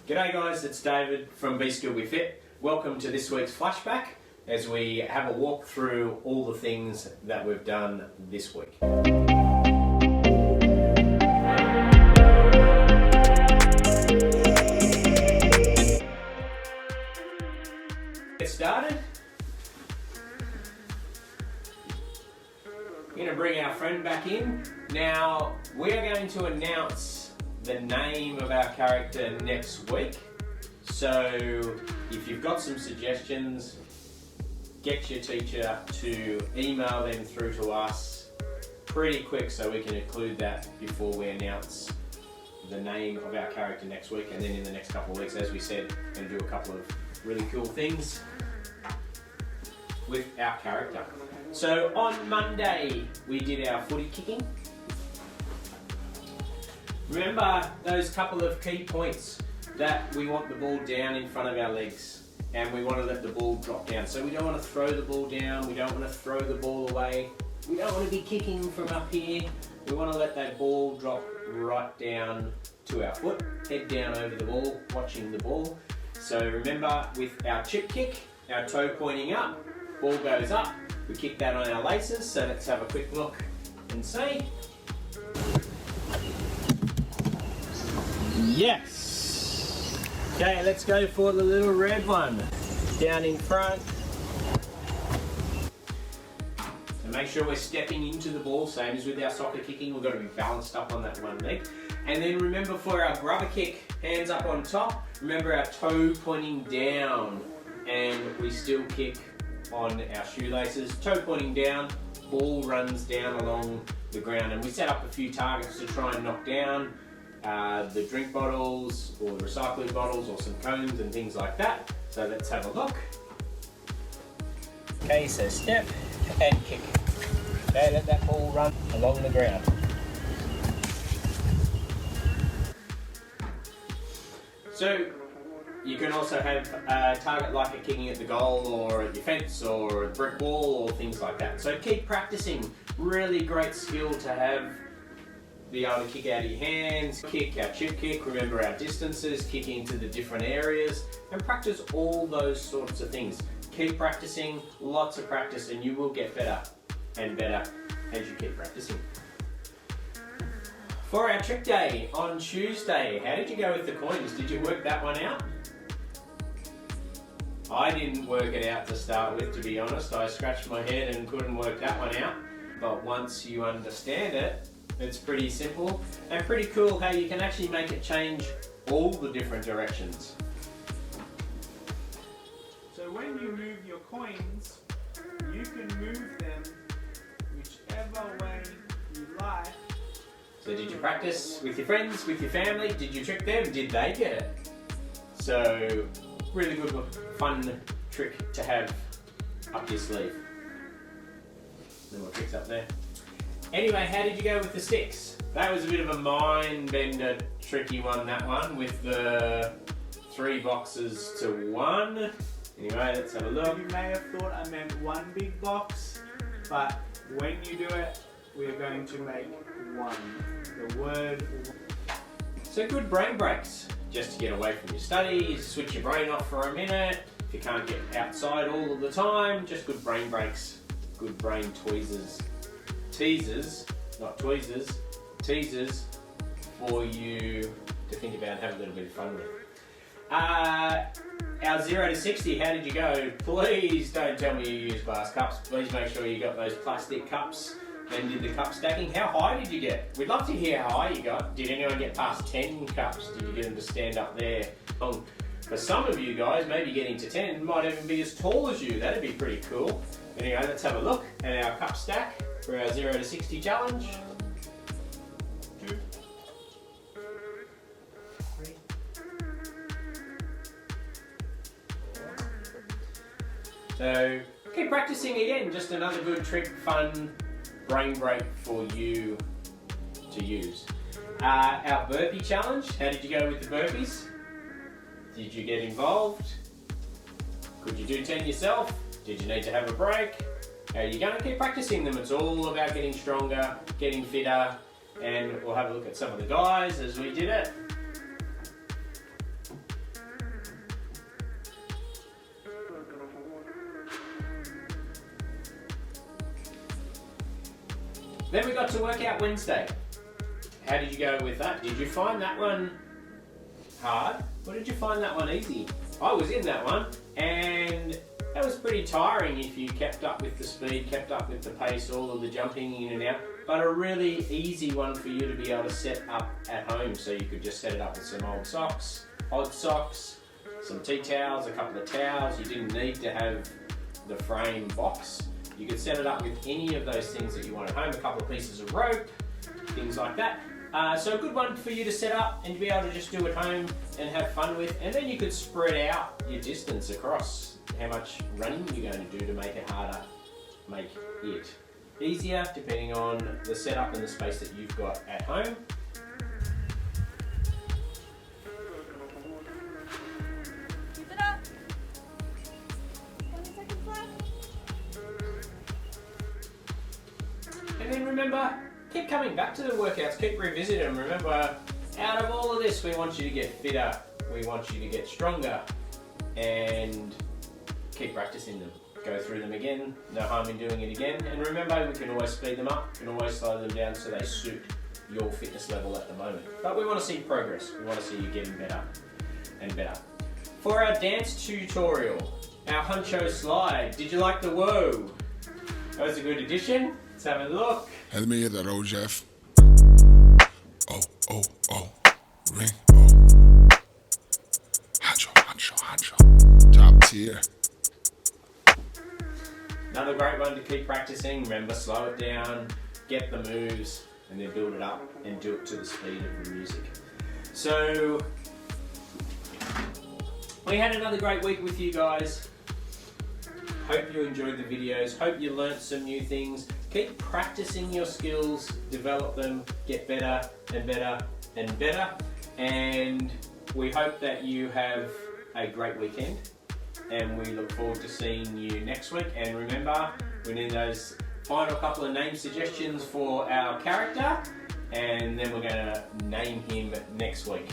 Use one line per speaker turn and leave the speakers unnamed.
G'day guys, it's David from Be Skilled Be Fit. Welcome to this week's Flashback as we have a walk through all the things that we've done this week. Get started. We're going to bring our friend back in. Now, we are going to announce the name of our character next week. So, if you've got some suggestions, get your teacher to email them through to us pretty quick so we can include that before we announce the name of our character next week. And then in the next couple of weeks, as we said, we're going to do a couple of really cool things with our character. So on Monday, we did our footy kicking. Remember those couple of key points that we want the ball down in front of our legs and we want to let the ball drop down. So we don't want to throw the ball down, we don't want to throw the ball away, we don't want to be kicking from up here. We want to let that ball drop right down to our foot, head down over the ball, watching the ball. So remember with our chip kick, our toe pointing up, ball goes up, we kick that on our laces. So let's have a quick look and see. Yes! Okay, let's go for the little red one. Down in front. So make sure we're stepping into the ball, same as with our soccer kicking, we've got to be balanced up on that one leg. And then remember for our grubber kick, hands up on top, remember our toe pointing down and we still kick on our shoelaces. Toe pointing down, ball runs down along the ground, and we set up a few targets to try and knock down the drink bottles or the recycling bottles or some cones and things like that. So let's have a look. Okay, so step and kick. Okay, let that ball run along the ground. So you can also have a target like a kicking at the goal or at your fence or a brick wall or things like that. So keep practicing. Really great skill to have. Be able to kick out of your hands, kick our chip kick, remember our distances, kicking into the different areas, and practice all those sorts of things. Keep practicing, lots of practice, and you will get better and better as you keep practicing. For our trick day on Tuesday, how did you go with the coins? Did you work that one out? I didn't work it out to start with, to be honest. I scratched my head and couldn't work that one out. But once you understand it, it's pretty simple and pretty cool how you can actually make it change all the different directions.
So when you move your coins, you can move them whichever way you like.
So did you practice with your friends, with your family? Did you trick them? Did they get it? So really good, fun trick to have up your sleeve. No more tricks up there. Anyway, how did you go with the sticks? That was a bit of a mind bender, tricky one, that one, with the 3 boxes to 1. Anyway, let's have a look.
You may have thought I meant 1 big box, but when you do it, we're going to make 1. The word.
So good brain breaks, just to get away from your studies, switch your brain off for a minute. If you can't get outside all of the time, just good brain breaks, good brain teasers, not tweezers, teasers for you to think about and have a little bit of fun with. Our 0 to 60, how did you go? Please don't tell me you used glass cups. Please make sure you got those plastic cups and did the cup stacking. How high did you get? We'd love to hear how high you got. Did anyone get past 10 cups? Did you get them to stand up there? For some of you guys, maybe getting to 10 might even be as tall as you. That'd be pretty cool. Anyway, let's have a look at our cup stack for our 0 to 60 challenge. 2, 3, 4. So keep practicing again. Just another good trick, fun brain break for you to use. Our burpee challenge. How did you go with the burpees? Did you get involved? Could you do 10 yourself? Did you need to have a break? You're going to keep practicing them. It's all about getting stronger, getting fitter, and we'll have a look at some of the guys as we did it. Then we got to Workout Wednesday. How did you go with that? Did you find that one hard, or did you find that one easy? I was in that one, and that was pretty tiring if you kept up with the speed, kept up with the pace, all of the jumping in and out, but a really easy one for you to be able to set up at home. So you could just set it up with some old socks, some tea towels, a couple of towels. You didn't need to have the frame box. You could set it up with any of those things that you want at home, a couple of pieces of rope, things like that. So a good one for you to set up and to be able to just do at home and have fun with, and then you could spread out your distance across how much running you're going to do to make it harder, make it easier, depending on the setup and the space that you've got at home.
Keep it up. 20 seconds left.
And then remember, keep coming back to the workouts, keep revisiting them. Remember, out of all of this, we want you to get fitter, we want you to get stronger, and keep practicing them. Go through them again, no harm in doing it again. And remember, we can always speed them up, we can always slow them down so they suit your fitness level at the moment. But we want to see progress, we want to see you getting better and better. For our dance tutorial, our huncho slide, did you like the whoa? That was a good addition. Let's have a look.
Let me hear that old Jeff. Oh, oh, oh. Ring, oh. Hancho. Top tier.
Another great one to keep practicing. Remember, slow it down, get the moves, and then build it up and do it to the speed of the music. So, we had another great week with you guys. Hope you enjoyed the videos. Hope you learnt some new things. Keep practicing your skills, develop them, get better and better and better. And we hope that you have a great weekend. And we look forward to seeing you next week. And remember, we need those final couple of name suggestions for our character. And then we're going to name him next week.